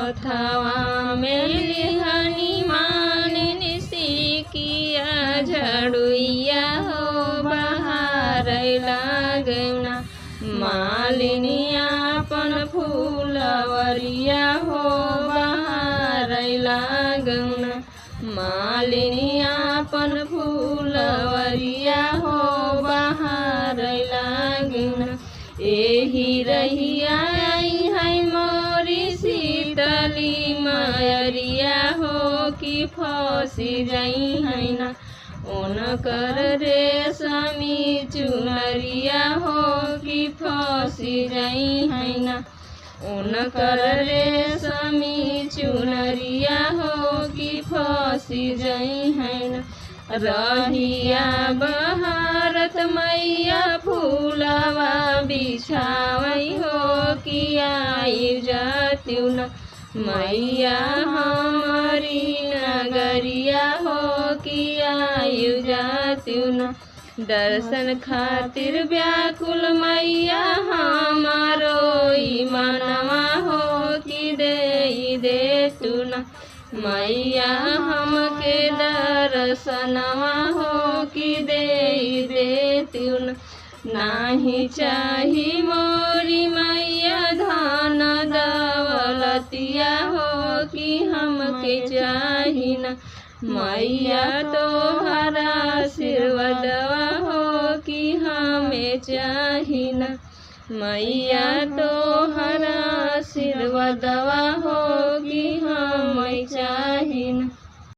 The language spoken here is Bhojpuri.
हथवा में लिहनी मालिन सिकिया झड़ुइया हो बहार लागना मालिनी आपन फूलवरिया हो बहार लागना मालिनी आपन फूलवरिया हो बहार लागना एही रहिया आई है मोरी शीतली मयरिया हो कि फंसी जाई है ना उनकर रेशमी चुनरिया हो कि फंसी जाई है ना उनकर रेशमी चुनरिया हो कि फंसी जाई है ना रहिया बहारत मैया फूलवा बिछावई हो कि आई जात्यु न मैया हमारी नगरिया हो कि आई जात्यु न दर्शन खातिर व्याकुल मैया हमारो मनवा हो कि दे तू न मैया हमके दर्शनवा हो कि दे तू न नाही चाही मोरी मैया धन दौलतिया हो कि हमके चाही न मैया तोहरा आशीर्वादवा हो कि हमें चाही न मैया तोहरा आशीर्वादवा हो